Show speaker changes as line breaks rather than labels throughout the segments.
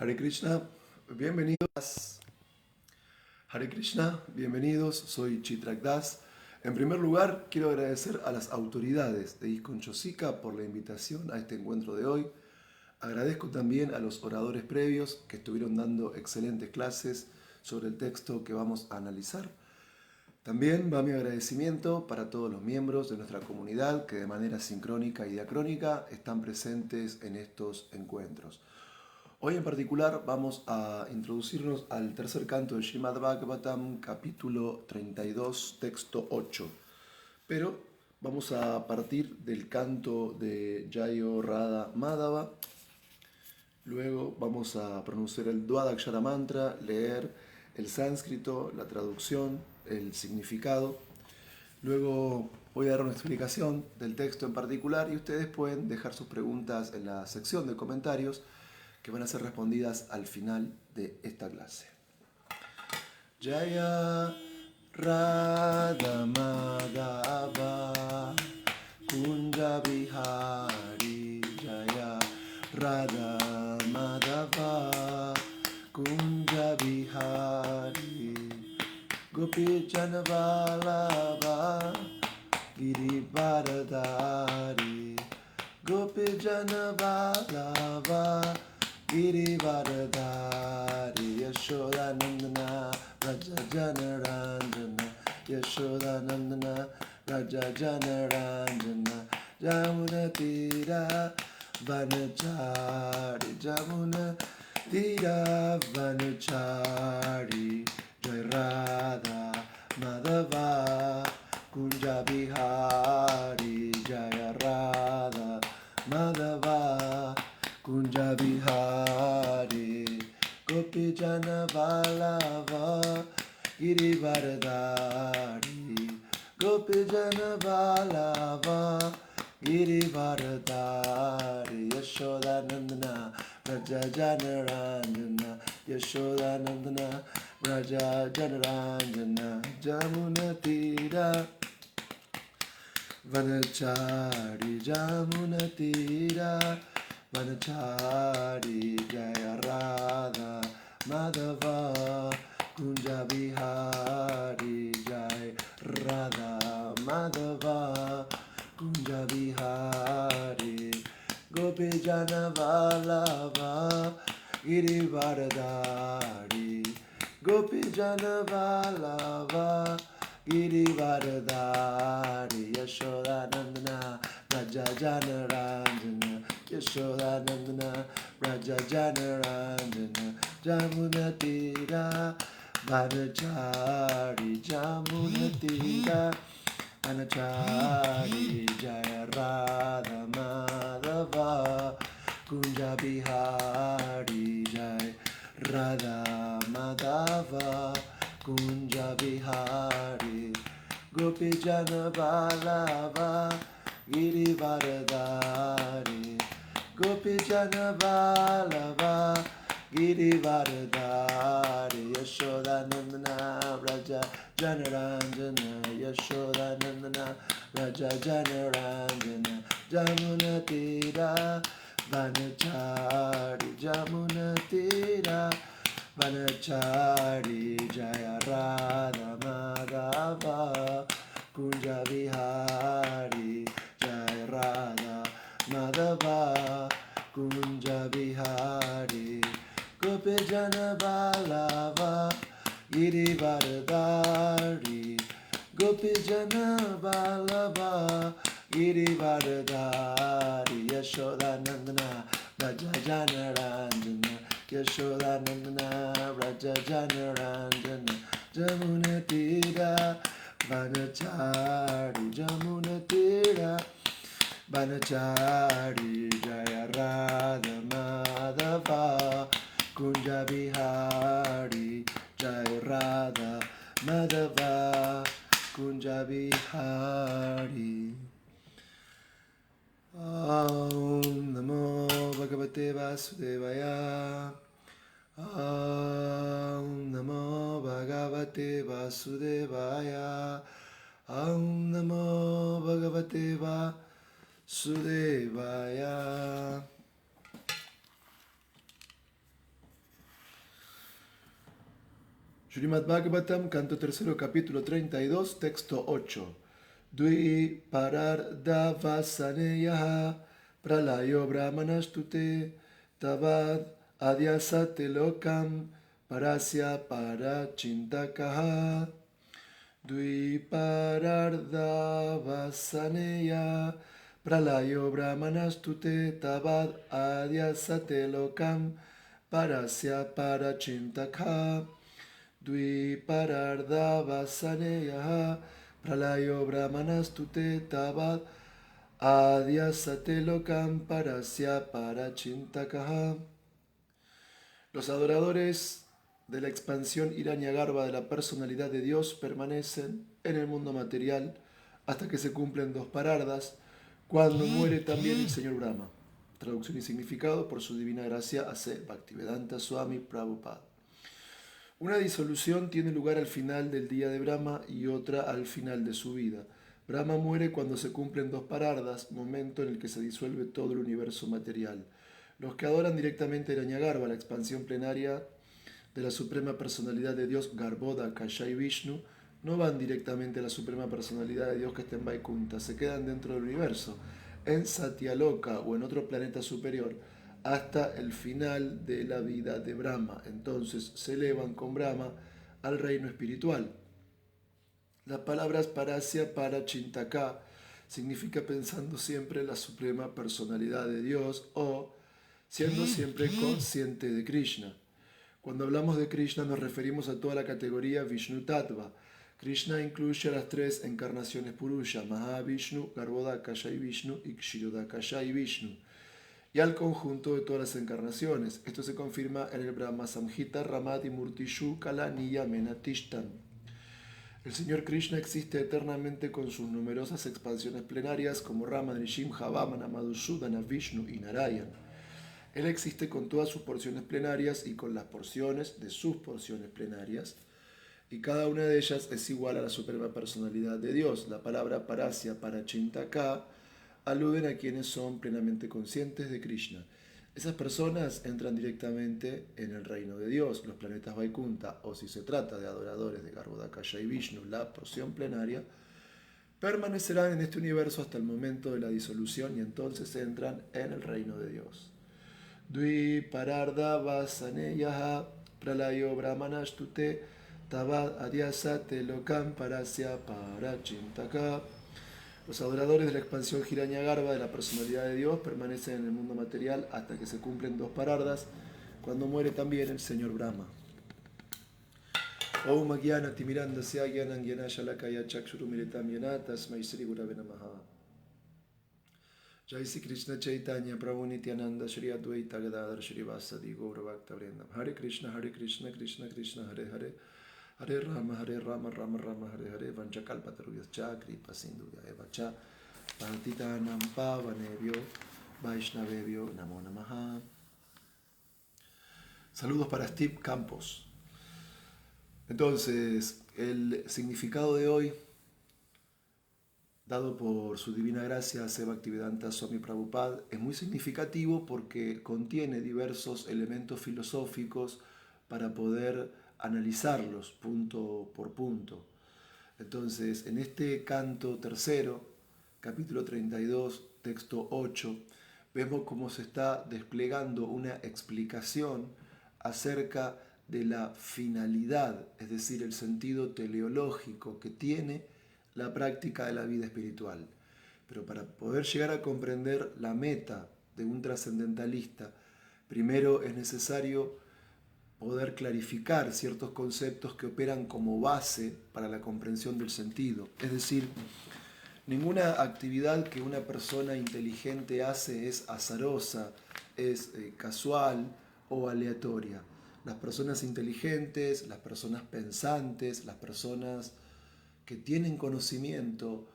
Hare Krishna, bienvenidos. Hare Krishna, bienvenidos, soy Chitrak Das. En primer lugar, quiero agradecer a las autoridades de ISKCON Chosica por la invitación a este encuentro de hoy. Agradezco también a los oradores previos que estuvieron dando excelentes clases sobre el texto que vamos a analizar. También va mi agradecimiento para todos los miembros de nuestra comunidad que de manera sincrónica y diacrónica están presentes en estos encuentros. Hoy en particular vamos a introducirnos al tercer canto del Srimad Bhagavatam, capítulo 32, texto 8. Pero vamos a partir del canto de Jayo Radha Madhava. Luego vamos a pronunciar el Dwadakshara Mantra, leer el sánscrito, la traducción, el significado. Luego voy a dar una explicación del texto en particular y ustedes pueden dejar sus preguntas en la sección de comentarios que van a ser respondidas al final de esta clase. Jaya Radha Madhava Kunja Bihari Jaya Radha Madhava Kunja Bihari Gopi Janavalava Girivaradari Gopi Janavalava Girivaradari Yashodanandana Raja Janaranjana Yashodanandana Raja Janaranjana Jamuna Tira Vanachari Jamuna Tira Vanachari Jai Radha Madhava Kunja Bihari Jaya Radha Madhava Kunja Bihari Gopi Jana Vallabha Girivaradari Gopi Jana Vallabha Girivaradari Yashodanandana Raja Janaranjana Yashodanandana Raja Janaranjana Jamuna Tira Vanachari Jamuna Tira Vanachari Jaya Radha Madhava Kunja Bihari Jai Radha Madhava Kunja Bihari Gopi Jana Vallabha Girivaradari Gopi Jana Vallabha Girivaradari Yashodanandana Raja Janaranjana Yashodanandana Raja Janaranjana Jamuna Tira Vanachari Jamuna Tira Vanachari Jaya Radha Madhava Kunja Bihari Jai Radha Madhava Kunja Bihari Gopi Jana Vallabha Girivaradari Gopi Jana Vallabha Girivaradari Yashodanandana Raja Janaranjana Yashodanandana Raja Janaranjana Jamuna Tira Vanachari Jamuna Tira Vanachari Jaya Radha Madhava Kunja Bihari Jaya Radha Madhava Kunja Bihari Gopi Jana Vallabha Girivaradari Gopi Jana Vallabha Girivaradari Yashodanandana Raja Janaranjana Yashodanandana Raja Janaranjana Jamuna Tira Vanachari Jamuna Tira Vanachari Jaya Radha Madhava Kunja Bihari Jaya Radha Madhava Kunja Bihari. Om Namo Bhagavate Vasudevaya. Om Namo Bhagavate Vasudevaya. Om Namo Bhagavate Vasudevaya. Srimad Bhagavatam, canto tercero, capítulo 32, texto 8. Dui parardavasaneyaha pralayo brahmanastute tavad adyasate lokam parasya parachintakaha. Dui parardavasaneya pralayo brahmanastute tavad adyasate lokam parasya parachintakaha. Dui parardavasaneyaha pralayo brahmanastute tavad adyasate lokam parasya parachintakaha. Los adoradores de la expansión Hiranyagarbha de la personalidad de Dios permanecen en el mundo material hasta que se cumplen 2 parardas, cuando muere también el señor Brahma. Traducción y significado por su divina gracia hace Bhaktivedanta Swami Prabhupada. Una disolución tiene lugar al final del día de Brahma y otra al final de su vida. Brahma muere cuando se cumplen 2 parardas, momento en el que se disuelve todo el universo material. Los que adoran directamente Hiranyagarbha, la expansión plenaria de la Suprema Personalidad de Dios, Garbhoda, Kashai Vishnu, no van directamente a la Suprema Personalidad de Dios que está en Vaikunta, se quedan dentro del universo, en Satyaloka o en otro planeta superior, hasta el final de la vida de Brahma. Entonces se elevan con Brahma al reino espiritual. Las palabras parasya para chintaka significa pensando siempre en la Suprema Personalidad de Dios o siendo siempre consciente de Krishna. Cuando hablamos de Krishna nos referimos a toda la categoría Vishnu Tattva. Krishna incluye a las 3 encarnaciones Purusha, Mahavishnu, Garbhodakashai Vishnu y Kshirodakashai Vishnu, y al conjunto de todas las encarnaciones. Esto se confirma en el Brahma Samhita Ramati Murtishu Kala Niyamena Tishtan. El Señor Krishna existe eternamente con sus numerosas expansiones plenarias como Rama, Nrsimha, Vamana, Madhusudana, Vishnu y Narayan. Él existe con todas sus porciones plenarias y con las porciones de sus porciones plenarias, y cada una de ellas es igual a la Suprema Personalidad de Dios. La palabra parasya, parachintaka, aluden a quienes son plenamente conscientes de Krishna. Esas personas entran directamente en el reino de Dios, los planetas Vaikunta, o si se trata de adoradores de Garbhodakashai Vishnu, la porción plenaria, permanecerán en este universo hasta el momento de la disolución y entonces entran en el reino de Dios. Dui parardavasaneyaha pralayo brahmanastute tavad adyasate lokam parasya parachintaka. Los adoradores de la expansión Hiranyagarbha de la personalidad de Dios permanecen en el mundo material hasta que se cumplen 2 parardas, cuando muere también el señor Brahma. Om Agyana Timirandasya Gyanam Gyanashalakaya Chakshurumiritam Yana Tasmai Sri Gurave Namaha. Jai Sri Krishna Chaitanya Prabhu Nityananda Shri Advaita Gadadhar Shri Vasadi Gaura Bhakta Vrindam. Hare Krishna Krishna Krishna Hare Hare Hare Rama Rama Rama Hare Hare Vanchakalpatarubhyascha Kripa Sindhuya Eva Cha Patitanam Pavanebhyo Vaishnavebhyo Namo Namaha. Saludos para Steve Campos. Entonces, el significado de hoy, dado por su divina gracia a Bhaktivedanta Swami Prabhupada, es muy significativo porque contiene diversos elementos filosóficos para poder analizarlos punto por punto. Entonces, en este canto tercero, capítulo 32, texto 8, vemos cómo se está desplegando una explicación acerca de la finalidad, es decir, el sentido teleológico que tiene la práctica de la vida espiritual. Pero para poder llegar a comprender la meta de un trascendentalista, primero es necesario poder clarificar ciertos conceptos que operan como base para la comprensión del sentido. Es decir, ninguna actividad que una persona inteligente hace es azarosa, es casual o aleatoria. Las personas inteligentes, las personas pensantes, las personas que tienen conocimiento,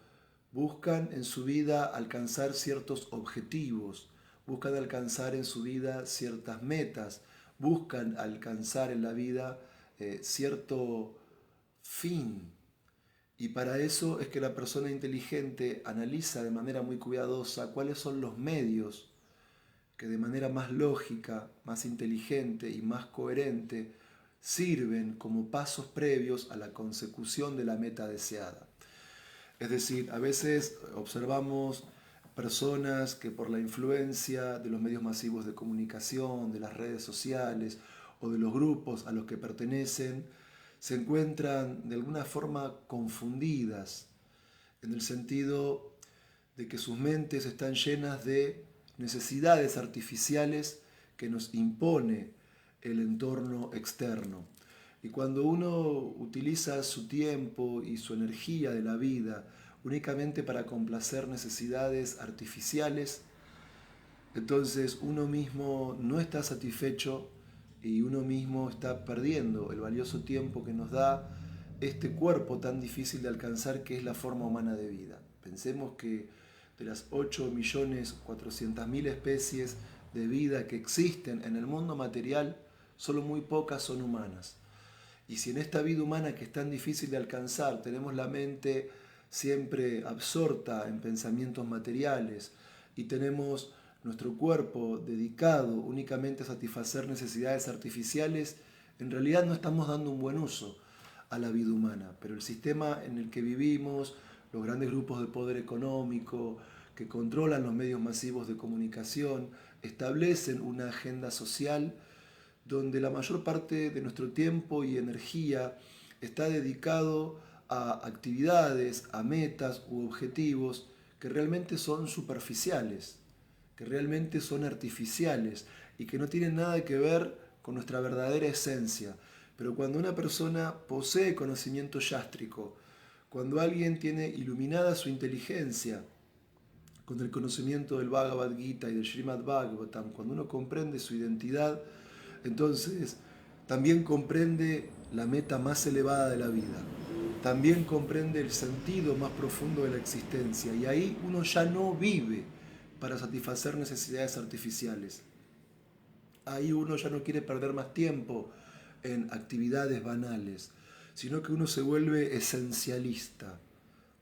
buscan en su vida alcanzar ciertos objetivos, buscan alcanzar en su vida ciertas metas, buscan alcanzar en la vida cierto fin. Y para eso es que la persona inteligente analiza de manera muy cuidadosa cuáles son los medios que de manera más lógica, más inteligente y más coherente sirven como pasos previos a la consecución de la meta deseada. Es decir, a veces observamos personas que por la influencia de los medios masivos de comunicación, de las redes sociales o de los grupos a los que pertenecen, se encuentran de alguna forma confundidas, en el sentido de que sus mentes están llenas de necesidades artificiales que nos impone el entorno externo. Y cuando uno utiliza su tiempo y su energía de la vida únicamente para complacer necesidades artificiales, entonces uno mismo no está satisfecho y uno mismo está perdiendo el valioso tiempo que nos da este cuerpo tan difícil de alcanzar que es la forma humana de vida. Pensemos que de las 8.400.000 especies de vida que existen en el mundo material, solo muy pocas son humanas. Y si en esta vida humana que es tan difícil de alcanzar tenemos la mente siempre absorta en pensamientos materiales y tenemos nuestro cuerpo dedicado únicamente a satisfacer necesidades artificiales, en realidad no estamos dando un buen uso a la vida humana. Pero el sistema en el que vivimos, los grandes grupos de poder económico que controlan los medios masivos de comunicación, establecen una agenda social donde la mayor parte de nuestro tiempo y energía está dedicado a actividades, a metas u objetivos que realmente son superficiales, que realmente son artificiales y que no tienen nada que ver con nuestra verdadera esencia. Pero cuando una persona posee conocimiento yástrico, cuando alguien tiene iluminada su inteligencia con el conocimiento del Bhagavad Gita y del Srimad Bhagavatam, cuando uno comprende su identidad, entonces también comprende la meta más elevada de la vida, también comprende el sentido más profundo de la existencia, y ahí uno ya no vive para satisfacer necesidades artificiales. Ahí uno ya no quiere perder más tiempo en actividades banales, sino que uno se vuelve esencialista.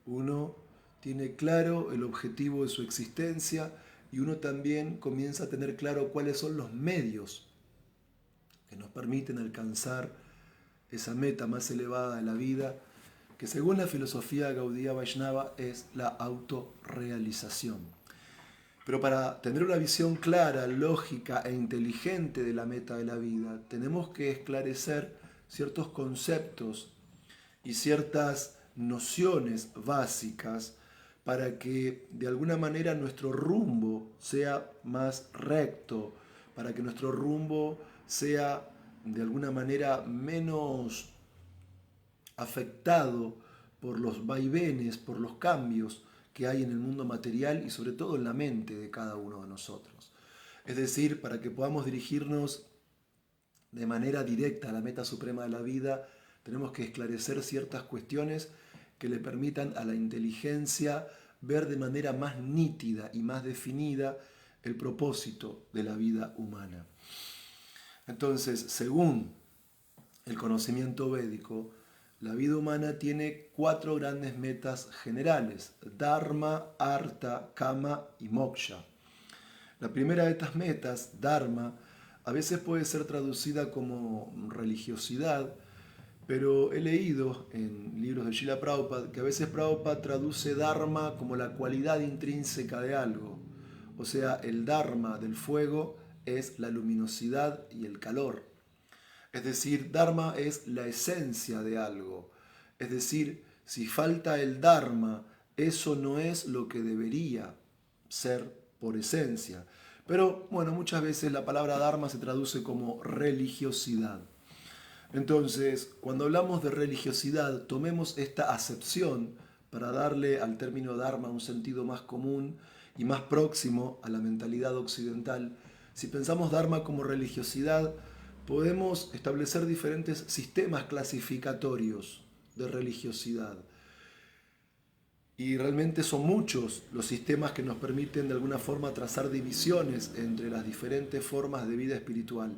Uno tiene claro el objetivo de su existencia y uno también comienza a tener claro cuáles son los medios que nos permiten alcanzar esa meta más elevada de la vida, que según la filosofía Gaudiya Vaishnava es la autorrealización. Pero para tener una visión clara, lógica e inteligente de la meta de la vida, tenemos que esclarecer ciertos conceptos y ciertas nociones básicas para que de alguna manera nuestro rumbo sea más recto, para que nuestro rumbo sea de alguna manera menos afectado por los vaivenes, por los cambios que hay en el mundo material y sobre todo en la mente de cada uno de nosotros. Es decir, para que podamos dirigirnos de manera directa a la meta suprema de la vida, tenemos que esclarecer ciertas cuestiones que le permitan a la inteligencia ver de manera más nítida y más definida el propósito de la vida humana. Entonces, según el conocimiento védico, la vida humana tiene 4 grandes metas generales: Dharma, Artha, Kama y Moksha. La primera de estas metas, Dharma, a veces puede ser traducida como religiosidad, pero he leído en libros de Srila Prabhupada que a veces Prabhupada traduce Dharma como la cualidad intrínseca de algo. O sea, el Dharma del fuego es la luminosidad y el calor. Es decir, Dharma es la esencia de algo. Es decir, si falta el Dharma, eso no es lo que debería ser por esencia. Pero bueno, muchas veces la palabra Dharma se traduce como religiosidad. Entonces, cuando hablamos de religiosidad, tomemos esta acepción para darle al término Dharma un sentido más común y más próximo a la mentalidad occidental. Si pensamos Dharma como religiosidad, podemos establecer diferentes sistemas clasificatorios de religiosidad. Y realmente son muchos los sistemas que nos permiten de alguna forma trazar divisiones entre las diferentes formas de vida espiritual.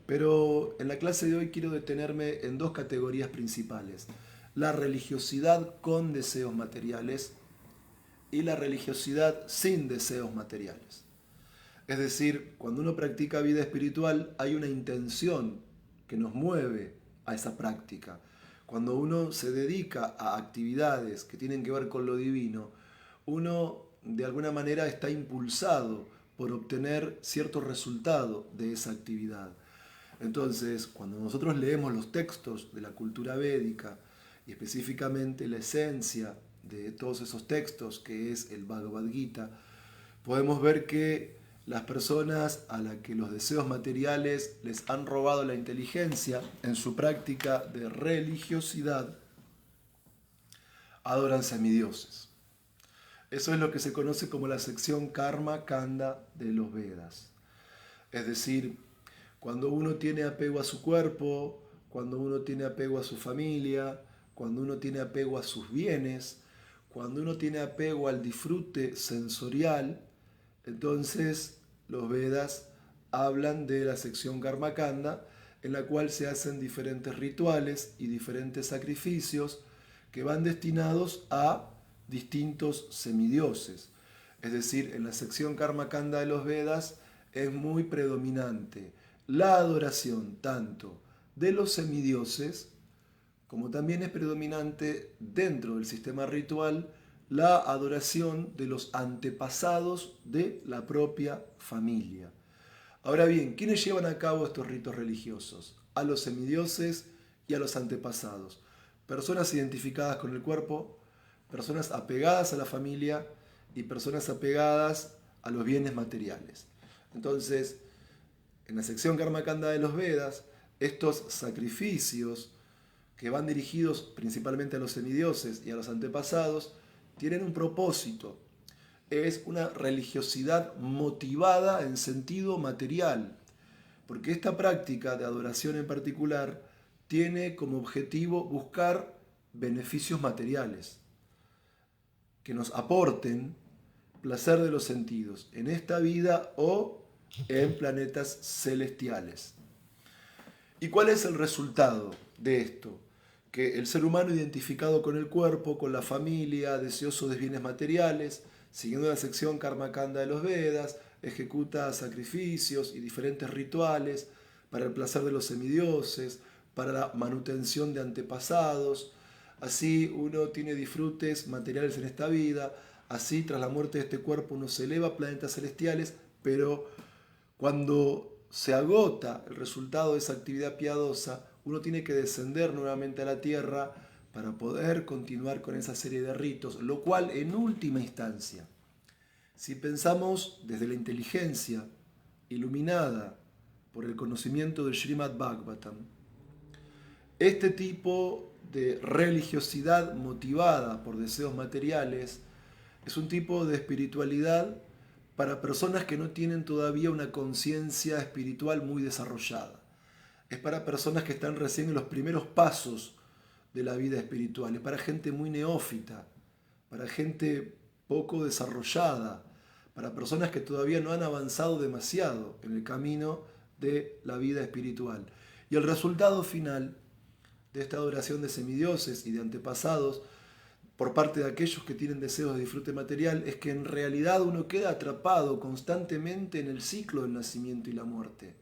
Pero en la clase de hoy quiero detenerme en 2 categorías principales: la religiosidad con deseos materiales y la religiosidad sin deseos materiales. Es decir, cuando uno practica vida espiritual hay una intención que nos mueve a esa práctica. Cuando uno se dedica a actividades que tienen que ver con lo divino, uno de alguna manera está impulsado por obtener cierto resultado de esa actividad. Entonces, cuando nosotros leemos los textos de la cultura védica, y específicamente la esencia de todos esos textos, que es el Bhagavad Gita, podemos ver que las personas a las que los deseos materiales les han robado la inteligencia en su práctica de religiosidad, adoran semidioses. Eso es lo que se conoce como la sección Karma Kanda de los Vedas. Es decir, cuando uno tiene apego a su cuerpo, cuando uno tiene apego a su familia, cuando uno tiene apego a sus bienes, cuando uno tiene apego al disfrute sensorial, entonces los Vedas hablan de la sección Karma Kanda, en la cual se hacen diferentes rituales y diferentes sacrificios que van destinados a distintos semidioses. Es decir, en la sección Karma Kanda de los Vedas es muy predominante la adoración tanto de los semidioses, como también es predominante dentro del sistema ritual la adoración de los antepasados de la propia familia. Ahora bien, ¿quiénes llevan a cabo estos ritos religiosos? A los semidioses y a los antepasados. Personas identificadas con el cuerpo, personas apegadas a la familia y personas apegadas a los bienes materiales. Entonces, en la sección Karma Kanda de los Vedas, estos sacrificios que van dirigidos principalmente a los semidioses y a los antepasados, tienen un propósito. Es una religiosidad motivada en sentido material, porque esta práctica de adoración en particular tiene como objetivo buscar beneficios materiales que nos aporten placer de los sentidos en esta vida o en planetas celestiales. ¿Y cuál es el resultado de esto? Que el ser humano identificado con el cuerpo, con la familia, deseoso de bienes materiales, siguiendo la sección Karma Kanda de los Vedas, ejecuta sacrificios y diferentes rituales para el placer de los semidioses, para la manutención de antepasados. Así uno tiene disfrutes materiales en esta vida, así tras la muerte de este cuerpo uno se eleva a planetas celestiales, pero cuando se agota el resultado de esa actividad piadosa, uno tiene que descender nuevamente a la tierra para poder continuar con esa serie de ritos, lo cual en última instancia, si pensamos desde la inteligencia iluminada por el conocimiento del Srimad Bhagavatam, este tipo de religiosidad motivada por deseos materiales es un tipo de espiritualidad para personas que no tienen todavía una conciencia espiritual muy desarrollada. Es para personas que están recién en los primeros pasos de la vida espiritual. Es para gente muy neófita, para gente poco desarrollada, para personas que todavía no han avanzado demasiado en el camino de la vida espiritual. Y el resultado final de esta adoración de semidioses y de antepasados por parte de aquellos que tienen deseos de disfrute material es que en realidad uno queda atrapado constantemente en el ciclo del nacimiento y la muerte.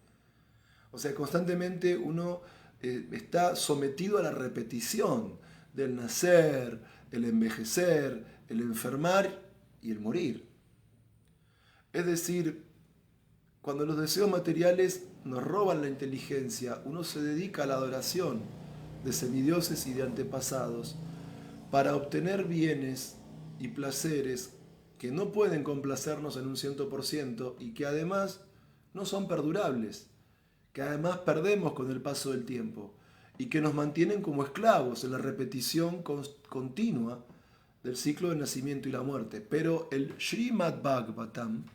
O sea, constantemente uno está sometido a la repetición del nacer, el envejecer, el enfermar y el morir. Es decir, cuando los deseos materiales nos roban la inteligencia, uno se dedica a la adoración de semidioses y de antepasados para obtener bienes y placeres que no pueden complacernos en un 100% y que además no son perdurables, que además perdemos con el paso del tiempo y que nos mantienen como esclavos en la repetición continua del ciclo del nacimiento y la muerte. Pero el Srimad Bhagavatam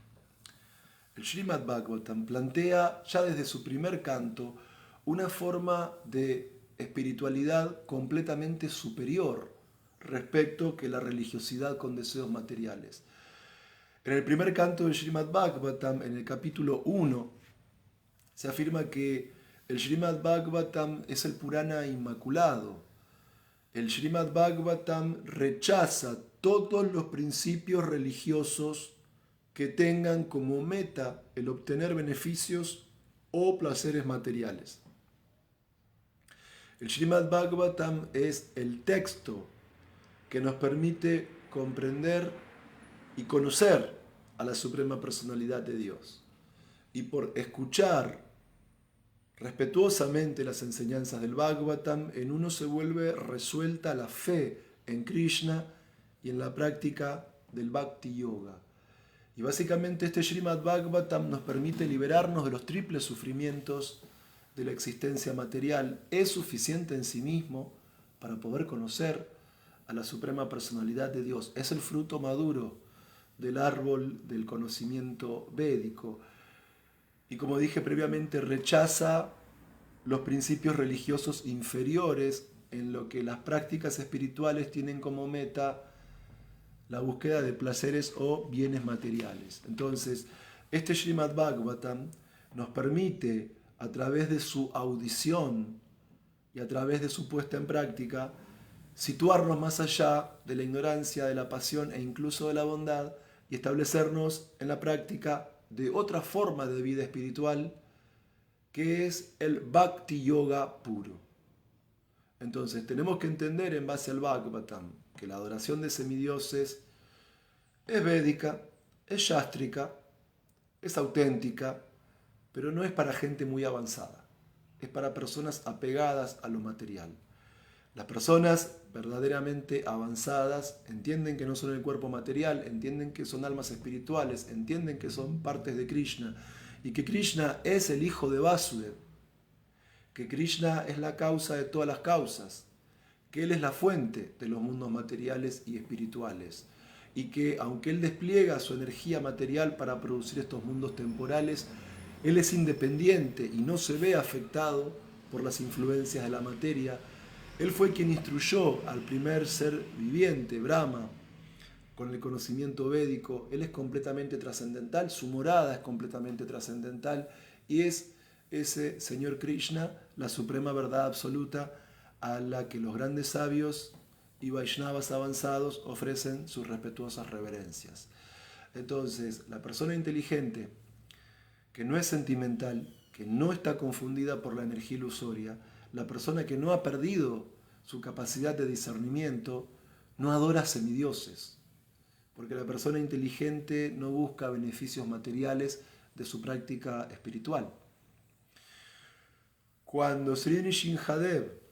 plantea ya desde su primer canto una forma de espiritualidad completamente superior respecto que la religiosidad con deseos materiales. En el primer canto del Srimad Bhagavatam, en el capítulo 1, se afirma que el Srimad Bhagavatam es el Purana inmaculado. El Srimad Bhagavatam rechaza todos los principios religiosos que tengan como meta el obtener beneficios o placeres materiales. El Srimad Bhagavatam es el texto que nos permite comprender y conocer a la Suprema Personalidad de Dios. Y por escuchar respetuosamente las enseñanzas del Bhagavatam, en uno se vuelve resuelta la fe en Krishna y en la práctica del Bhakti Yoga. Y básicamente este Srimad Bhagavatam nos permite liberarnos de los triples sufrimientos de la existencia material. Es suficiente en sí mismo para poder conocer a la Suprema Personalidad de Dios. Es el fruto maduro del árbol del conocimiento védico. Y como dije previamente, rechaza los principios religiosos inferiores en lo que las prácticas espirituales tienen como meta la búsqueda de placeres o bienes materiales. Entonces, este Srimad Bhagavatam nos permite, a través de su audición y a través de su puesta en práctica, situarnos más allá de la ignorancia, de la pasión e incluso de la bondad y establecernos en la práctica de otra forma de vida espiritual que es el Bhakti Yoga puro. Entonces tenemos que entender en base al Bhagavatam que la adoración de semidioses es védica, es sástrica, es auténtica, pero no es para gente muy avanzada, es para personas apegadas a lo material. Las personas verdaderamente avanzadas entienden que no son el cuerpo material, entienden que son almas espirituales, entienden que son partes de Krishna y que Krishna es el hijo de Vasudev, que Krishna es la causa de todas las causas, que Él es la fuente de los mundos materiales y espirituales y que aunque Él despliega su energía material para producir estos mundos temporales, Él es independiente y no se ve afectado por las influencias de la materia. Él fue quien instruyó al primer ser viviente, Brahma, con el conocimiento védico. Él es completamente trascendental, su morada es completamente trascendental y es ese Señor Krishna, la suprema verdad absoluta a la que los grandes sabios y Vaishnavas avanzados ofrecen sus respetuosas reverencias. Entonces, la persona inteligente, que no es sentimental, que no está confundida por la energía ilusoria, la persona que no ha perdido su capacidad de discernimiento, no adora semidioses, porque la persona inteligente no busca beneficios materiales de su práctica espiritual. Cuando Sri Nrsimhadev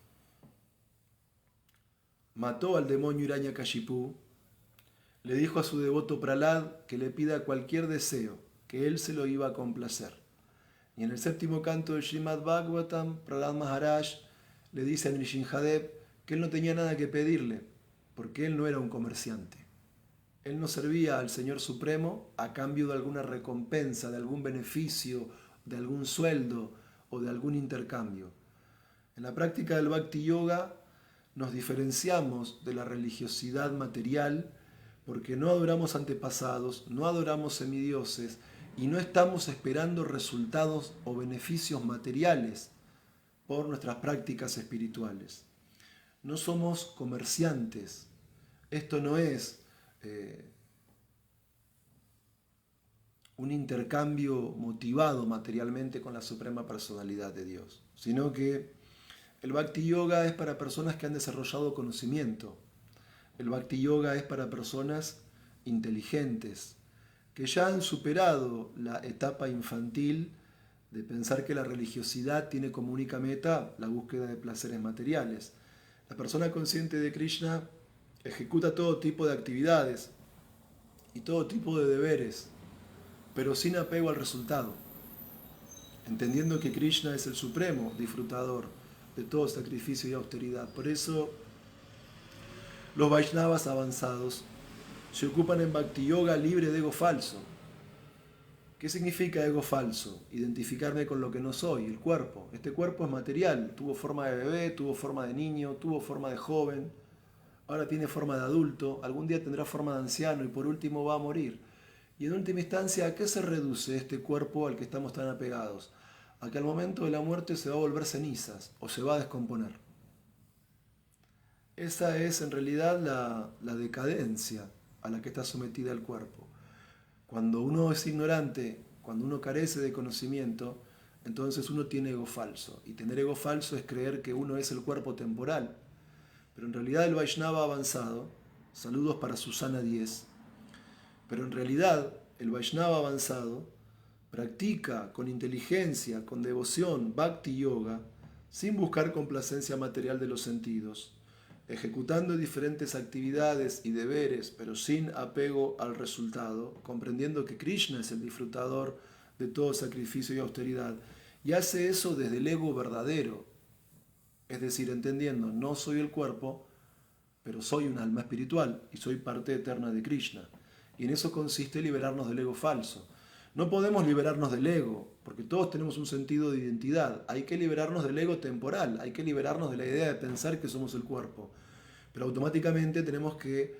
mató al demonio Hiranyakashipu, le dijo a su devoto Prahlad que le pida cualquier deseo, que él se lo iba a complacer. Y en el séptimo canto del Srimad Bhagavatam, Prahlad Maharaj le dice a Nrsimhadev que él no tenía nada que pedirle, porque él no era un comerciante. Él no servía al Señor Supremo a cambio de alguna recompensa, de algún beneficio, de algún sueldo o de algún intercambio. En la práctica del Bhakti Yoga nos diferenciamos de la religiosidad material porque no adoramos antepasados, no adoramos semidioses y no estamos esperando resultados o beneficios materiales por nuestras prácticas espirituales. No somos comerciantes. Esto no es un intercambio motivado materialmente con la Suprema Personalidad de Dios, sino que el Bhakti Yoga es para personas que han desarrollado conocimiento. El Bhakti Yoga es para personas inteligentes, que ya han superado la etapa infantil de pensar que la religiosidad tiene como única meta la búsqueda de placeres materiales. La persona consciente de Krishna ejecuta todo tipo de actividades y todo tipo de deberes, pero sin apego al resultado, entendiendo que Krishna es el supremo disfrutador de todo sacrificio y austeridad. Por eso los Vaishnavas avanzados se ocupan en Bhakti Yoga libre de ego falso. ¿Qué significa ego falso? Identificarme con lo que no soy, el cuerpo. Este cuerpo es material, tuvo forma de bebé, tuvo forma de niño, tuvo forma de joven, ahora tiene forma de adulto, algún día tendrá forma de anciano y por último va a morir. Y en última instancia, ¿a qué se reduce este cuerpo al que estamos tan apegados? A que al momento de la muerte se va a volver cenizas o se va a descomponer. Esa es en realidad la decadencia a la que está sometida el cuerpo. Cuando uno es ignorante, cuando uno carece de conocimiento, entonces uno tiene ego falso. Y tener ego falso es creer que uno es el cuerpo temporal. Pero en realidad el Vaishnava avanzado, saludos para Susana 10, pero en realidad el Vaishnava avanzado practica con inteligencia, con devoción, bhakti yoga, sin buscar complacencia material de los sentidos, ejecutando diferentes actividades y deberes, pero sin apego al resultado, comprendiendo que Krishna es el disfrutador de todo sacrificio y austeridad, y hace eso desde el ego verdadero, es decir, entendiendo, no soy el cuerpo, pero soy un alma espiritual y soy parte eterna de Krishna. Y en eso consiste liberarnos del ego falso. No podemos liberarnos del ego, porque todos tenemos un sentido de identidad. Hay que liberarnos del ego temporal, hay que liberarnos de la idea de pensar que somos el cuerpo. Pero automáticamente tenemos que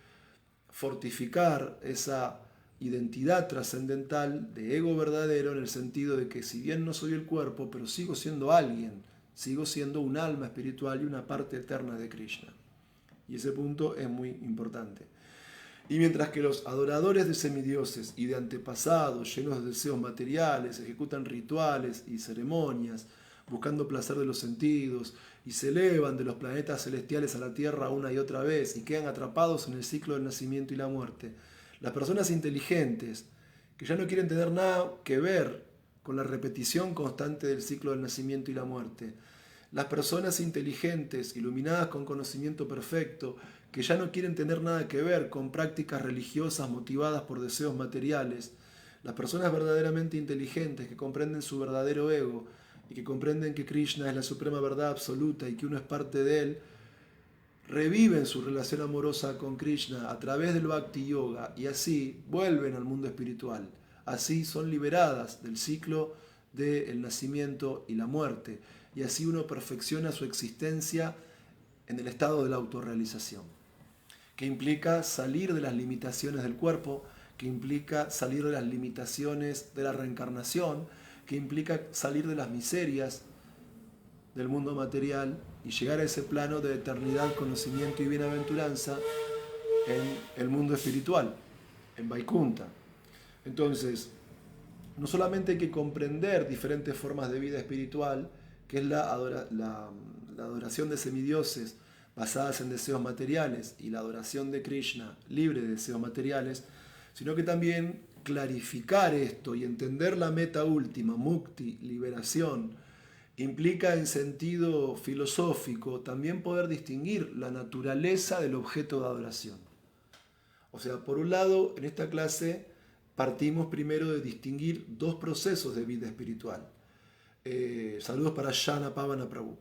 fortificar esa identidad trascendental de ego verdadero en el sentido de que si bien no soy el cuerpo, pero sigo siendo alguien, sigo siendo un alma espiritual y una parte eterna de Krishna. Y ese punto es muy importante. Y mientras que los adoradores de semidioses y de antepasados llenos de deseos materiales ejecutan rituales y ceremonias, buscando placer de los sentidos, y se elevan de los planetas celestiales a la tierra una y otra vez y quedan atrapados en el ciclo del nacimiento y la muerte, las personas inteligentes, que ya no quieren tener nada que ver con la repetición constante del ciclo del nacimiento y la muerte, las personas inteligentes, iluminadas con conocimiento perfecto, que ya no quieren tener nada que ver con prácticas religiosas motivadas por deseos materiales, las personas verdaderamente inteligentes que comprenden su verdadero ego y que comprenden que Krishna es la suprema verdad absoluta y que uno es parte de él, reviven su relación amorosa con Krishna a través del Bhakti Yoga y así vuelven al mundo espiritual. Así son liberadas del ciclo del nacimiento y la muerte. Y así uno perfecciona su existencia en el estado de la autorrealización, que implica salir de las limitaciones del cuerpo, que implica salir de las limitaciones de la reencarnación, que implica salir de las miserias del mundo material y llegar a ese plano de eternidad, conocimiento y bienaventuranza en el mundo espiritual, en Vaikunta. Entonces, no solamente hay que comprender diferentes formas de vida espiritual, que es la adoración de semidioses basadas en deseos materiales y la adoración de Krishna libre de deseos materiales, sino que también clarificar esto y entender la meta última, mukti, liberación, implica en sentido filosófico también poder distinguir la naturaleza del objeto de adoración. O sea, por un lado, en esta clase partimos primero de distinguir dos procesos de vida espiritual. Saludos para Shana Pavana Prabhu.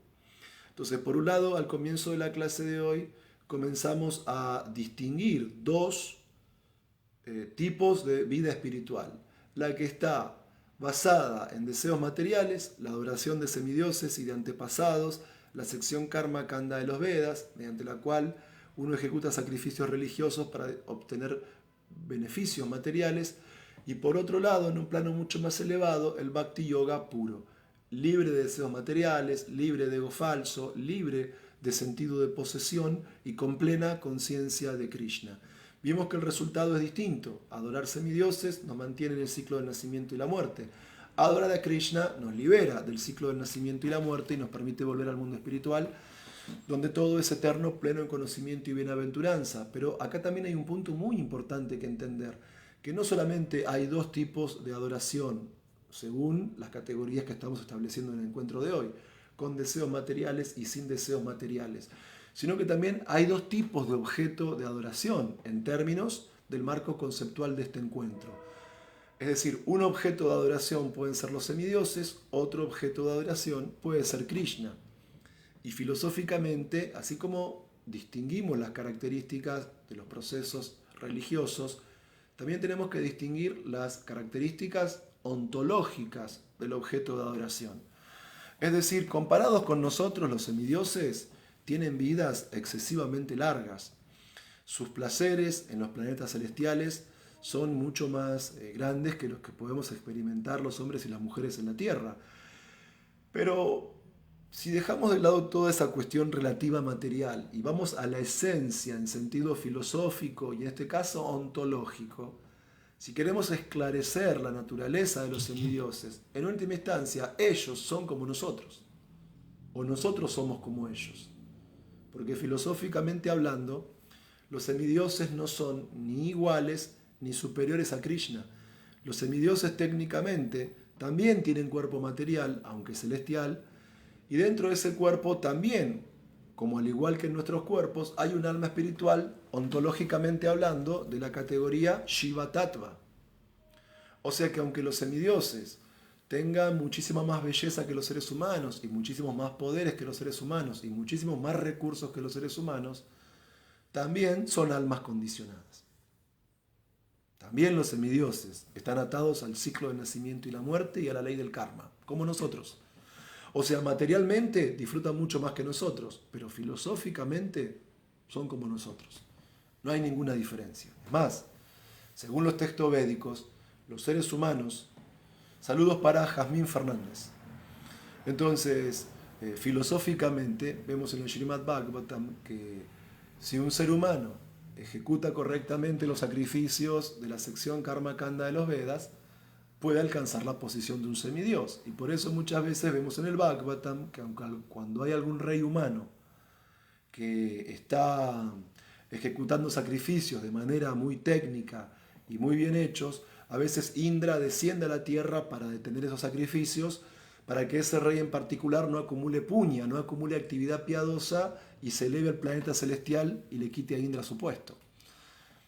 Entonces, por un lado, al comienzo de la clase de hoy, comenzamos a distinguir dos tipos de vida espiritual. La que está basada en deseos materiales, la adoración de semidioses y de antepasados, la sección Karma Kanda de los Vedas, mediante la cual uno ejecuta sacrificios religiosos para obtener beneficios materiales, y por otro lado, en un plano mucho más elevado, el Bhakti Yoga puro, libre de deseos materiales, libre de ego falso, libre de sentido de posesión y con plena conciencia de Krishna. Vimos que el resultado es distinto. Adorar semidioses nos mantiene en el ciclo del nacimiento y la muerte. Adorar a Krishna nos libera del ciclo del nacimiento y la muerte y nos permite volver al mundo espiritual, donde todo es eterno, pleno en conocimiento y bienaventuranza. Pero acá también hay un punto muy importante que entender, que no solamente hay dos tipos de adoración, según las categorías que estamos estableciendo en el encuentro de hoy, con deseos materiales y sin deseos materiales, sino que también hay dos tipos de objeto de adoración en términos del marco conceptual de este encuentro. Es decir, un objeto de adoración pueden ser los semidioses, otro objeto de adoración puede ser Krishna. Y filosóficamente, así como distinguimos las características de los procesos religiosos, también tenemos que distinguir las características ontológicas del objeto de adoración. Es decir, comparados con nosotros, los semidioses tienen vidas excesivamente largas. Sus placeres en los planetas celestiales son mucho más grandes que los que podemos experimentar los hombres y las mujeres en la Tierra. Pero si dejamos de lado toda esa cuestión relativa material y vamos a la esencia en sentido filosófico y en este caso ontológico, si queremos esclarecer la naturaleza de los semidioses, en última instancia, ellos son como nosotros, o nosotros somos como ellos. Porque filosóficamente hablando, los semidioses no son ni iguales ni superiores a Krishna. Los semidioses técnicamente también tienen cuerpo material, aunque celestial, y dentro de ese cuerpo también, como al igual que en nuestros cuerpos, hay un alma espiritual, ontológicamente hablando, de la categoría Shiva Tattva. O sea que aunque los semidioses tengan muchísima más belleza que los seres humanos, y muchísimos más poderes que los seres humanos, y muchísimos más recursos que los seres humanos, también son almas condicionadas. También los semidioses están atados al ciclo del nacimiento y la muerte y a la ley del karma, como nosotros. O sea, materialmente disfrutan mucho más que nosotros, pero filosóficamente son como nosotros. No hay ninguna diferencia. Es más, según los textos védicos, los seres humanos... Saludos para Jazmín Fernández. Entonces, filosóficamente, vemos en el Srimad Bhagavatam que si un ser humano ejecuta correctamente los sacrificios de la sección Karma Kanda de los Vedas, puede alcanzar la posición de un semidios. Y por eso muchas veces vemos en el Bhagavatam que cuando hay algún rey humano que está ejecutando sacrificios de manera muy técnica y muy bien hechos, a veces Indra desciende a la tierra para detener esos sacrificios, para que ese rey en particular no acumule puña, no acumule actividad piadosa y se eleve al planeta celestial y le quite a Indra su puesto.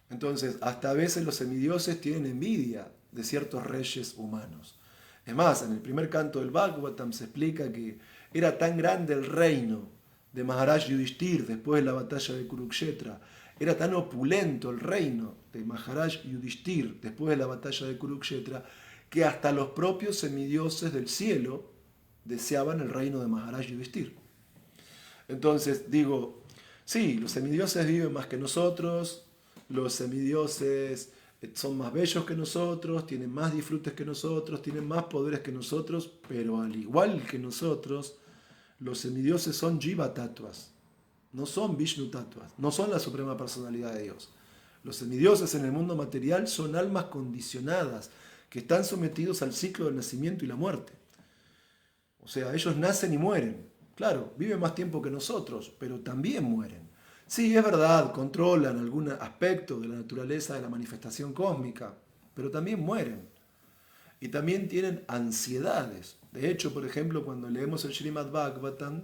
Entonces, hasta a veces los semidioses tienen envidia de ciertos reyes humanos. Es más, en el primer canto del Bhagavatam se explica que era tan grande el reino de Maharaj Yudhishthir después de la batalla de Kurukshetra, era tan opulento el reino de Maharaj Yudhishthir después de la batalla de Kurukshetra, que hasta los propios semidioses del cielo deseaban el reino de Maharaj Yudhishthir. Entonces digo, sí, los semidioses viven más que nosotros, los semidioses son más bellos que nosotros, tienen más disfrutes que nosotros, tienen más poderes que nosotros, pero al igual que nosotros, los semidioses son Jiva Tattvas. No son Vishnu Tattvas, no son la suprema personalidad de Dios. Los semidioses en el mundo material son almas condicionadas que están sometidos al ciclo del nacimiento y la muerte. O sea, ellos nacen y mueren. Claro, viven más tiempo que nosotros, pero también mueren. Sí, es verdad, controlan algún aspecto de la naturaleza de la manifestación cósmica, pero también mueren. Y también tienen ansiedades. De hecho, por ejemplo, cuando leemos el Srimad Bhagavatam,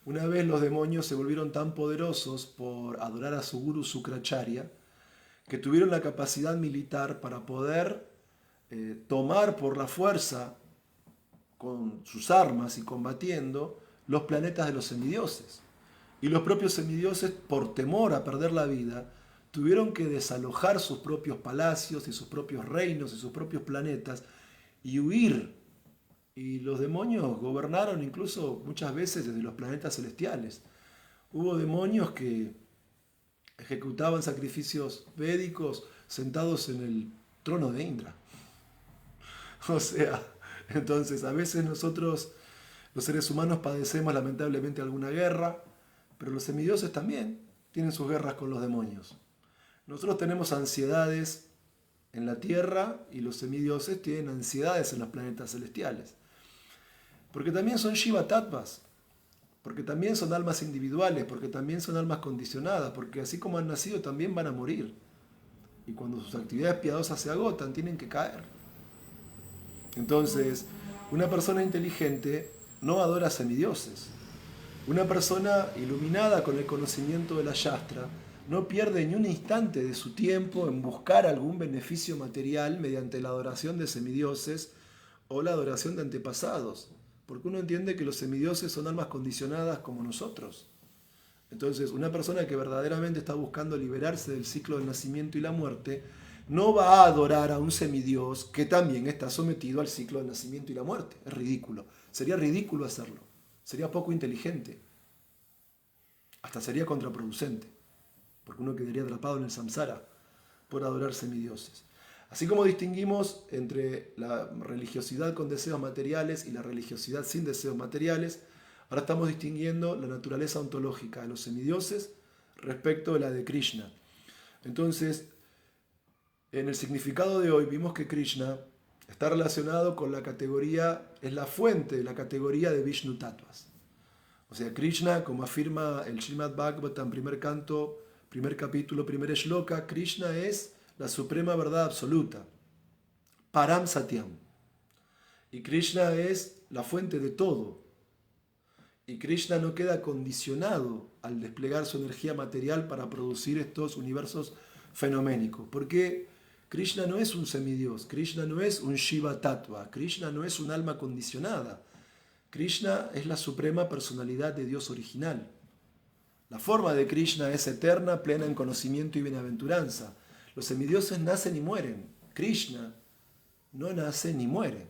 una vez los demonios se volvieron tan poderosos por adorar a su guru Sukracharya que tuvieron la capacidad militar para poder tomar por la fuerza con sus armas y combatiendo los planetas de los semidioses. Y los propios semidioses, por temor a perder la vida, tuvieron que desalojar sus propios palacios y sus propios reinos y sus propios planetas y huir. Y los demonios gobernaron incluso muchas veces desde los planetas celestiales. Hubo demonios que ejecutaban sacrificios védicos sentados en el trono de Indra. O sea, entonces a veces nosotros, los seres humanos, padecemos lamentablemente alguna guerra, pero los semidioses también tienen sus guerras con los demonios. Nosotros tenemos ansiedades en la tierra y los semidioses tienen ansiedades en los planetas celestiales. Porque también son Shiva Tattvas, porque también son almas individuales, porque también son almas condicionadas, porque así como han nacido también van a morir. Y cuando sus actividades piadosas se agotan, tienen que caer. Entonces, una persona inteligente no adora semidioses. Una persona iluminada con el conocimiento de la Shastra no pierde ni un instante de su tiempo en buscar algún beneficio material mediante la adoración de semidioses o la adoración de antepasados. Porque uno entiende que los semidioses son almas condicionadas como nosotros. Entonces, una persona que verdaderamente está buscando liberarse del ciclo del nacimiento y la muerte, no va a adorar a un semidios que también está sometido al ciclo del nacimiento y la muerte. Es ridículo. Sería ridículo hacerlo. Sería poco inteligente. Hasta sería contraproducente. Porque uno quedaría atrapado en el samsara por adorar semidioses. Así como distinguimos entre la religiosidad con deseos materiales y la religiosidad sin deseos materiales, ahora estamos distinguiendo la naturaleza ontológica de los semidioses respecto de la de Krishna. Entonces, En el significado de hoy vimos que Krishna está relacionado con la categoría, es la fuente de la categoría de Vishnu Tattvas. O sea, Krishna, como afirma el Srimad Bhagavatam, primer canto, primer capítulo, primer shloka, Krishna es la suprema verdad absoluta, Param Satyam. Y Krishna es la fuente de todo. Y Krishna no queda condicionado al desplegar su energía material para producir estos universos fenoménicos. Porque Krishna no es un semidios, Krishna no es un Shiva Tattva, Krishna no es un alma condicionada. Krishna es la suprema personalidad de Dios original. La forma de Krishna es eterna, plena en conocimiento y bienaventuranza. Los semidioses nacen y mueren. Krishna no nace ni muere,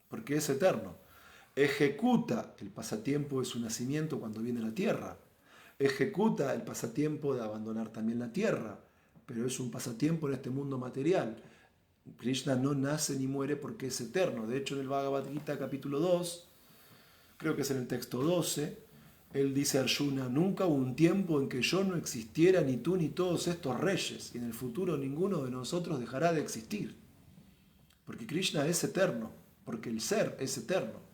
porque es eterno. Ejecuta el pasatiempo de su nacimiento cuando viene a la tierra. Ejecuta el pasatiempo de abandonar también la tierra, pero es un pasatiempo en este mundo material. Krishna no nace ni muere porque es eterno. De hecho, en el Bhagavad Gita capítulo 2, creo que es en el texto 12, él dice a Arjuna: nunca hubo un tiempo en que yo no existiera, ni tú ni todos estos reyes, y en el futuro ninguno de nosotros dejará de existir. Porque Krishna es eterno, porque el ser es eterno.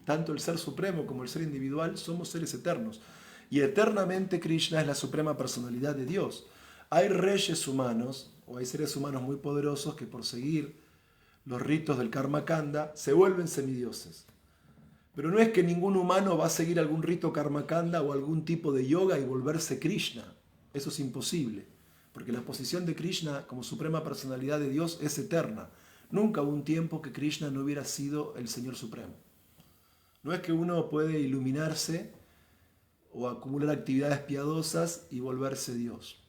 Tanto el ser supremo como el ser individual somos seres eternos. Y eternamente Krishna es la suprema personalidad de Dios. Hay reyes humanos, o hay seres humanos muy poderosos que por seguir los ritos del Karma Kanda se vuelven semidioses. Pero no es que ningún humano va a seguir algún rito Karma Kanda o algún tipo de yoga y volverse Krishna. Eso es imposible, porque la posición de Krishna como suprema personalidad de Dios es eterna. Nunca hubo un tiempo que Krishna no hubiera sido el Señor Supremo. No es que uno puede iluminarse o acumular actividades piadosas y volverse Dios.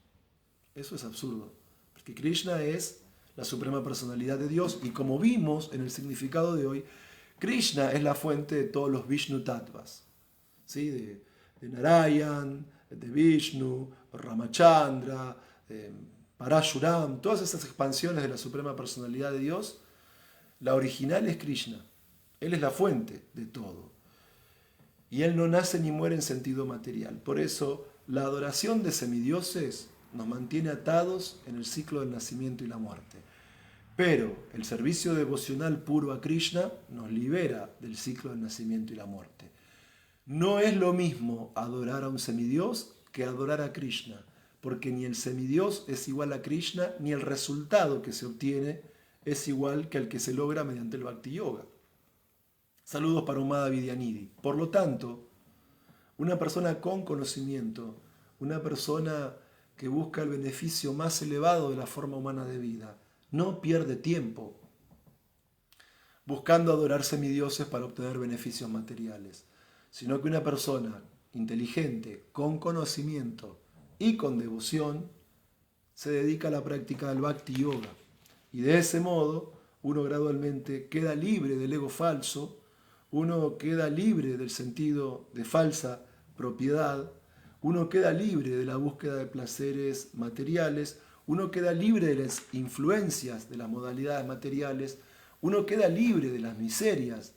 Eso es absurdo, porque Krishna es la suprema personalidad de Dios y como vimos en el significado de hoy, Krishna es la fuente de todos los Vishnu Tattvas, ¿sí? de Narayan, de Vishnu, Ramachandra, Parashuram, todas esas expansiones de la suprema personalidad de Dios. La original es Krishna. Él es la fuente de todo. Y Él no nace ni muere en sentido material. Por eso, la adoración de semidioses nos mantiene atados en el ciclo del nacimiento y la muerte. Pero el servicio devocional puro a Krishna nos libera del ciclo del nacimiento y la muerte. No es lo mismo adorar a un semidios que adorar a Krishna, porque ni el semidios es igual a Krishna, ni el resultado que se obtiene es igual que el que se logra mediante el Bhakti Yoga. Saludos para Umada Vidyanidhi. Por lo tanto, una persona con conocimiento, una persona que busca el beneficio más elevado de la forma humana de vida, no pierde tiempo buscando adorar semidioses para obtener beneficios materiales, sino que una persona inteligente, con conocimiento y con devoción, se dedica a la práctica del Bhakti Yoga. Y de ese modo, uno gradualmente queda libre del ego falso, uno queda libre del sentido de falsa propiedad, uno queda libre de la búsqueda de placeres materiales, uno queda libre de las influencias de las modalidades materiales, uno queda libre de las miserias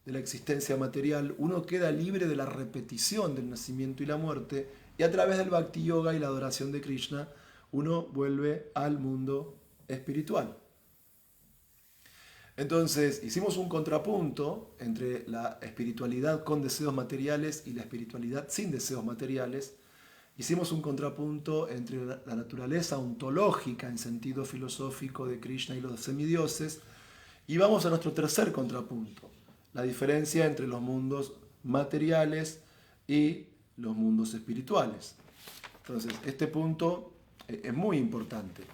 de la existencia material, uno queda libre de la repetición del nacimiento y la muerte, y a través del Bhakti Yoga y la adoración de Krishna, uno vuelve al mundo espiritual. Entonces, hicimos un contrapunto entre la espiritualidad con deseos materiales y la espiritualidad sin deseos materiales. Hicimos un contrapunto entre la naturaleza ontológica en sentido filosófico de Krishna y los semidioses. Y vamos a nuestro tercer contrapunto, la diferencia entre los mundos materiales y los mundos espirituales. Entonces, este punto es muy importante.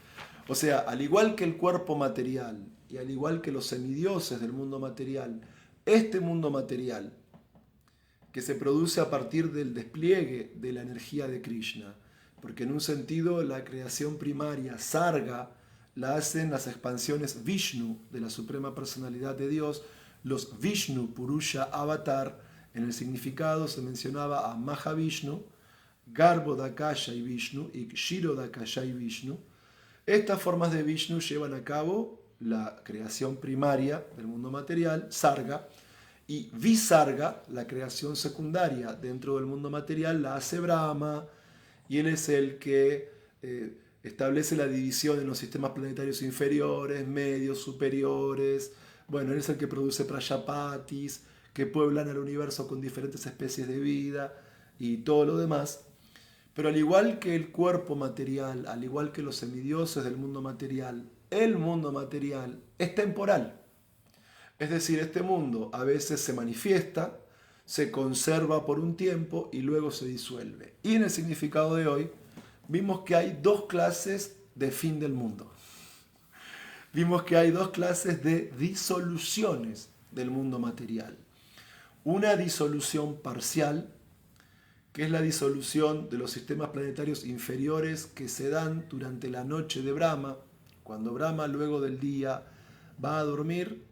O sea, al igual que el cuerpo material y al igual que los semidioses del mundo material, este mundo material que se produce a partir del despliegue de la energía de Krishna, porque en un sentido la creación primaria, Sarga, la hacen las expansiones Vishnu de la Suprema Personalidad de Dios, los Vishnu Purusha Avatar. En el significado se mencionaba a Mahavishnu, Garbhodakasha y Vishnu y Kshirodakasha y Vishnu. Estas formas de Vishnu llevan a cabo la creación primaria del mundo material, Sarga, y Visarga, la creación secundaria dentro del mundo material, la hace Brahma, y él es el que establece la división en los sistemas planetarios inferiores, medios, superiores. Bueno, él es el que produce Prajapatis, que pueblan el universo con diferentes especies de vida y todo lo demás. Pero al igual que el cuerpo material, al igual que los semidioses del mundo material, el mundo material es temporal. Es decir, este mundo a veces se manifiesta, se conserva por un tiempo y luego se disuelve. Y en el significado de hoy vimos que hay dos clases de fin del mundo. Vimos que hay dos clases de disoluciones del mundo material. Una disolución parcial, que es la disolución de los sistemas planetarios inferiores que se dan durante la noche de Brahma. Cuando Brahma luego del día va a dormir,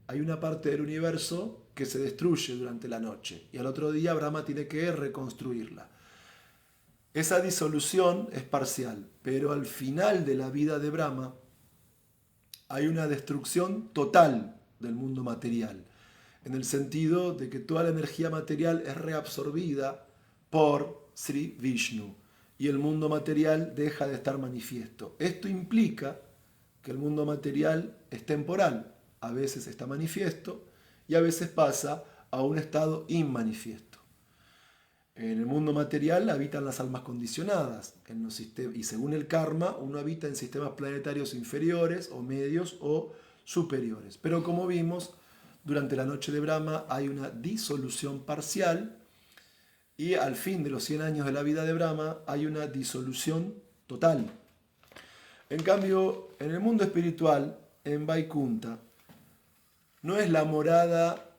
hay una parte del universo que se destruye durante la noche y al otro día Brahma tiene que reconstruirla. Esa disolución es parcial, pero al final de la vida de Brahma hay una destrucción total del mundo material, en el sentido de que toda la energía material es reabsorbida por Sri Vishnu y el mundo material deja de estar manifiesto. Esto implica que el mundo material es temporal, a veces está manifiesto y a veces pasa a un estado inmanifiesto. En el mundo material habitan las almas condicionadas y según el karma uno habita en sistemas planetarios inferiores o medios o superiores. Pero como vimos, durante la noche de Brahma hay una disolución parcial y al fin de los 100 años de la vida de Brahma hay una disolución total. En cambio, en el mundo espiritual, en Vaikunta, no es la morada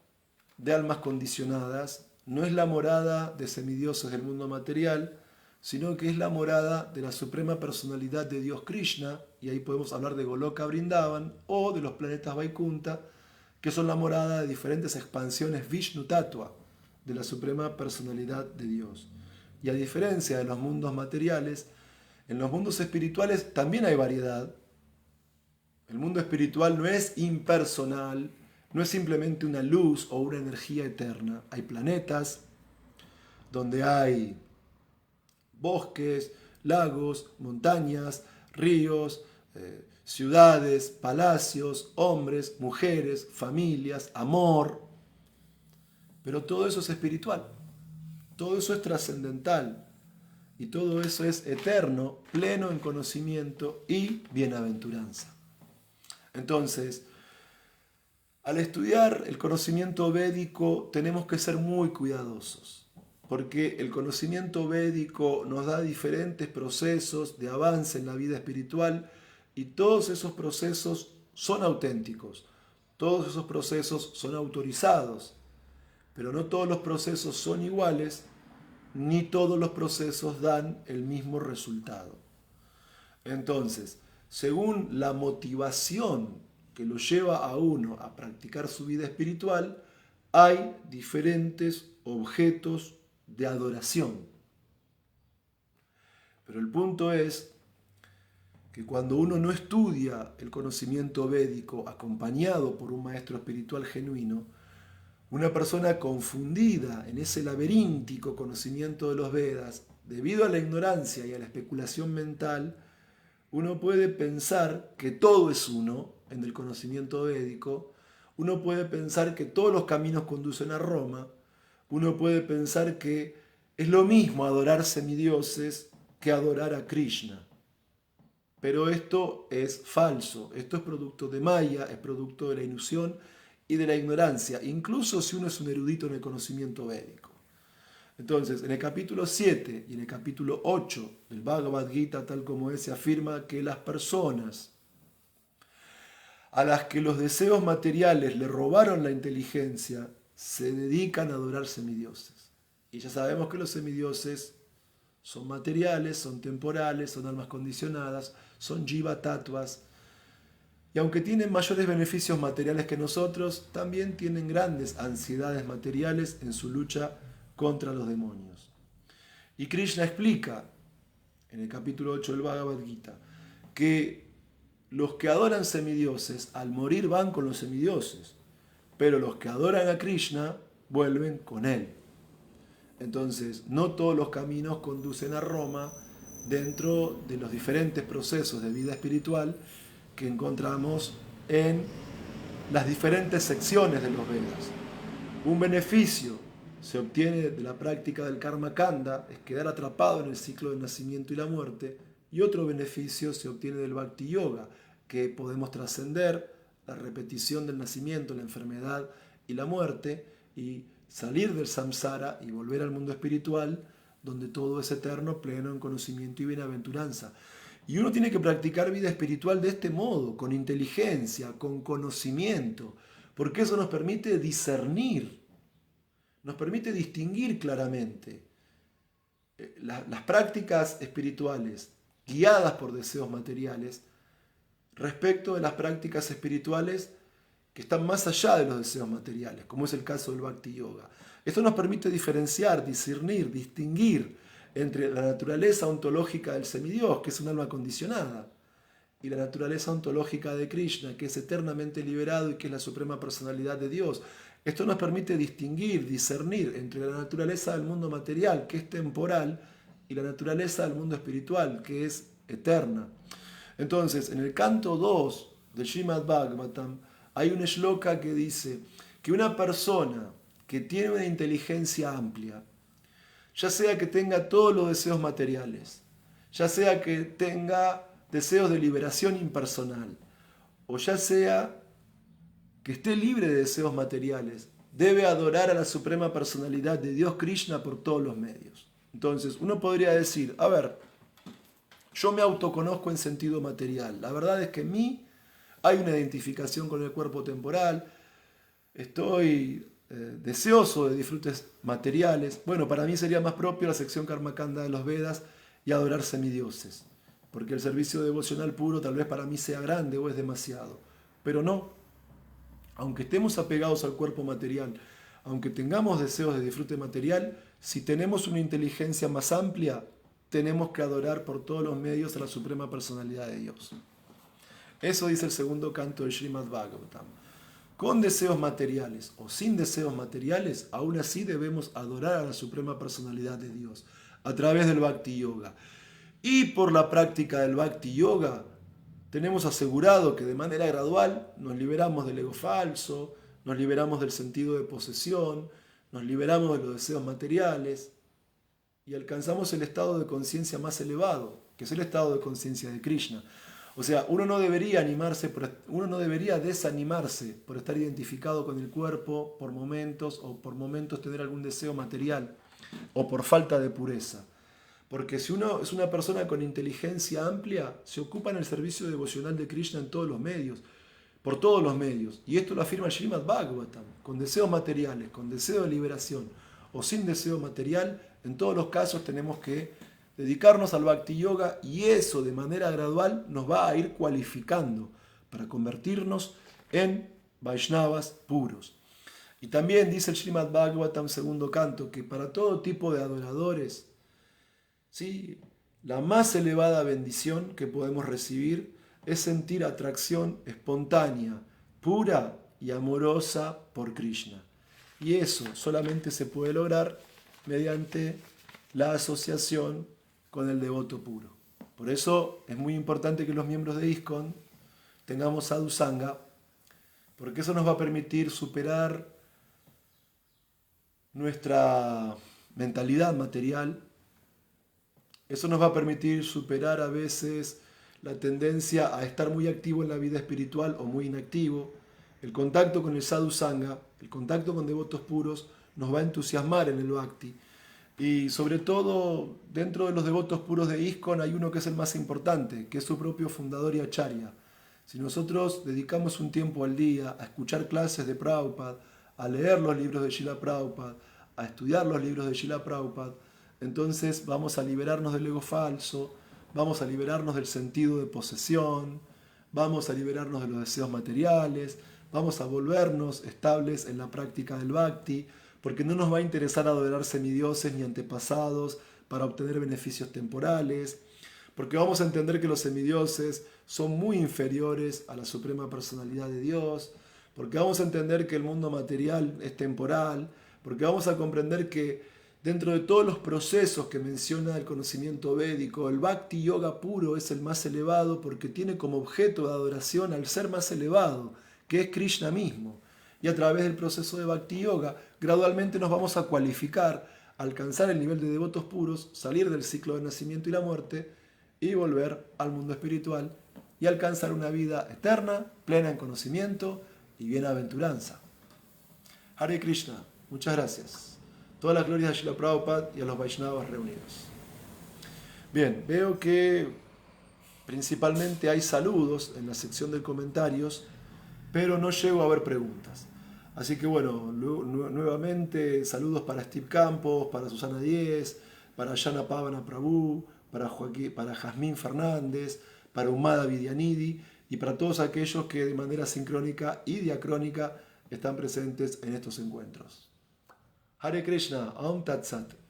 de almas condicionadas, no es la morada de semidioses del mundo material, sino que es la morada de la suprema personalidad de Dios Krishna, y ahí podemos hablar de Goloka Vrindavan o de los planetas Vaikunta, que son la morada de diferentes expansiones Vishnu Tattva, de la suprema personalidad de Dios. Y a diferencia de los mundos materiales, en los mundos espirituales también hay variedad. El mundo espiritual no es impersonal, no es simplemente una luz o una energía eterna. Hay planetas donde hay bosques, lagos, montañas, ríos, ciudades, palacios, hombres, mujeres, familias, amor. Pero todo eso es espiritual, todo eso es trascendental y todo eso es eterno, pleno en conocimiento y bienaventuranza. Entonces, al estudiar el conocimiento védico tenemos que ser muy cuidadosos, porque el conocimiento védico nos da diferentes procesos de avance en la vida espiritual y todos esos procesos son auténticos, todos esos procesos son autorizados, pero no todos los procesos son iguales, ni todos los procesos dan el mismo resultado. Entonces, según la motivación que lo lleva a uno a practicar su vida espiritual, hay diferentes objetos de adoración. Pero el punto es que cuando uno no estudia el conocimiento védico acompañado por un maestro espiritual genuino, una persona confundida en ese laberíntico conocimiento de los Vedas, debido a la ignorancia y a la especulación mental, uno puede pensar que todo es uno en el conocimiento védico, uno puede pensar que todos los caminos conducen a Roma, uno puede pensar que es lo mismo adorar semidioses que adorar a Krishna. Pero esto es falso, esto es producto de Maya, es producto de la ilusión y de la ignorancia, incluso si uno es un erudito en el conocimiento védico. Entonces, en el capítulo 7 y en el capítulo 8 del Bhagavad Gita, tal como es, se afirma que las personas a las que los deseos materiales le robaron la inteligencia se dedican a adorar semidioses. Y ya sabemos que los semidioses son materiales, son temporales, son almas condicionadas, son jiva tattvas. Y aunque tienen mayores beneficios materiales que nosotros, también tienen grandes ansiedades materiales en su lucha contra los demonios. Y Krishna explica en el capítulo 8 del Bhagavad Gita que los que adoran semidioses al morir van con los semidioses, pero los que adoran a Krishna vuelven con él. Entonces, no todos los caminos conducen a Roma dentro de los diferentes procesos de vida espiritual que encontramos en las diferentes secciones de los Vedas. Un beneficio se obtiene de la práctica del Karma Kanda, es quedar atrapado en el ciclo del nacimiento y la muerte, y otro beneficio se obtiene del Bhakti Yoga, que podemos trascender la repetición del nacimiento, la enfermedad y la muerte, y salir del samsara y volver al mundo espiritual, donde todo es eterno, pleno en conocimiento y bienaventuranza. Y uno tiene que practicar vida espiritual de este modo, con inteligencia, con conocimiento, porque eso nos permite discernir, nos permite distinguir claramente las prácticas espirituales guiadas por deseos materiales respecto de las prácticas espirituales que están más allá de los deseos materiales, como es el caso del Bhakti Yoga. Esto nos permite diferenciar, discernir, distinguir entre la naturaleza ontológica del semidios, que es un alma condicionada, y la naturaleza ontológica de Krishna, que es eternamente liberado y que es la suprema personalidad de Dios. Esto nos permite distinguir, discernir entre la naturaleza del mundo material, que es temporal, y la naturaleza del mundo espiritual, que es eterna. Entonces, en el canto 2 del Srimad Bhagavatam, hay un shloka que dice que una persona que tiene una inteligencia amplia, ya sea que tenga todos los deseos materiales, ya sea que tenga deseos de liberación impersonal, o ya sea que esté libre de deseos materiales, debe adorar a la suprema personalidad de Dios Krishna por todos los medios. Entonces, uno podría decir, a ver, yo me autoconozco en sentido material. La verdad es que en mí hay una identificación con el cuerpo temporal, estoy deseoso de disfrutes materiales. Bueno, para mí sería más propio la sección Karma Kanda de los Vedas y adorar semidioses, porque el servicio devocional puro tal vez para mí sea grande o es demasiado. Pero no, aunque estemos apegados al cuerpo material, aunque tengamos deseos de disfrute material, si tenemos una inteligencia más amplia, tenemos que adorar por todos los medios a la suprema personalidad de Dios. Eso dice el segundo canto del Srimad Bhagavatam. Con deseos materiales o sin deseos materiales, aún así debemos adorar a la suprema personalidad de Dios a través del Bhakti Yoga. Y por la práctica del Bhakti Yoga, tenemos asegurado que de manera gradual nos liberamos del ego falso, nos liberamos del sentido de posesión, nos liberamos de los deseos materiales y alcanzamos el estado de conciencia más elevado, que es el estado de conciencia de Krishna. O sea, uno no debería desanimarse por estar identificado con el cuerpo por momentos o por momentos tener algún deseo material o por falta de pureza. Porque si uno es una persona con inteligencia amplia, se ocupa en el servicio devocional de Krishna en todos los medios, por todos los medios. Y esto lo afirma el Srimad Bhagavatam, con deseos materiales, con deseo de liberación o sin deseo material, en todos los casos tenemos que dedicarnos al Bhakti Yoga y eso de manera gradual nos va a ir cualificando para convertirnos en Vaishnavas puros. Y también dice el Srimad Bhagavatam segundo canto que para todo tipo de adoradores, ¿sí?, la más elevada bendición que podemos recibir es sentir atracción espontánea, pura y amorosa por Krishna. Y eso solamente se puede lograr mediante la asociación con el devoto puro. Por eso es muy importante que los miembros de ISKCON tengamos sadhu sangha, porque eso nos va a permitir superar nuestra mentalidad material. Eso nos va a permitir superar a veces la tendencia a estar muy activo en la vida espiritual o muy inactivo. El contacto con el sadhu sangha, el contacto con devotos puros, nos va a entusiasmar en el bhakti. Y sobre todo, dentro de los devotos puros de ISKCON hay uno que es el más importante, que es su propio fundador y acharya. Si nosotros dedicamos un tiempo al día a escuchar clases de Prabhupada, a leer los libros de Srila Prabhupada, a estudiar los libros de Srila Prabhupada, entonces vamos a liberarnos del ego falso, vamos a liberarnos del sentido de posesión, vamos a liberarnos de los deseos materiales, vamos a volvernos estables en la práctica del bhakti, porque no nos va a interesar adorar semidioses ni antepasados para obtener beneficios temporales, porque vamos a entender que los semidioses son muy inferiores a la suprema personalidad de Dios, porque vamos a entender que el mundo material es temporal, porque vamos a comprender que Dentro de todos los procesos que menciona el conocimiento védico, el Bhakti Yoga puro es el más elevado porque tiene como objeto de adoración al ser más elevado, que es Krishna mismo. Y a través del proceso de Bhakti Yoga, gradualmente nos vamos a cualificar, alcanzar el nivel de devotos puros, salir del ciclo de nacimiento y la muerte y volver al mundo espiritual y alcanzar una vida eterna, plena en conocimiento y bienaventuranza. Hare Krishna, muchas gracias. Todas las glorias a Srila Prabhupada y a los Vaishnavas reunidos. Bien, veo que principalmente hay saludos en la sección de comentarios, pero no llego a ver preguntas. Así que bueno, nuevamente saludos para Steve Campos, para Susana Díez, para Yana Pavana Prabhu, para Jazmín Fernández, para Humada Vidyanidhi y para todos aquellos que de manera sincrónica y diacrónica están presentes en estos encuentros. Hare Krishna, Om Tat Sat.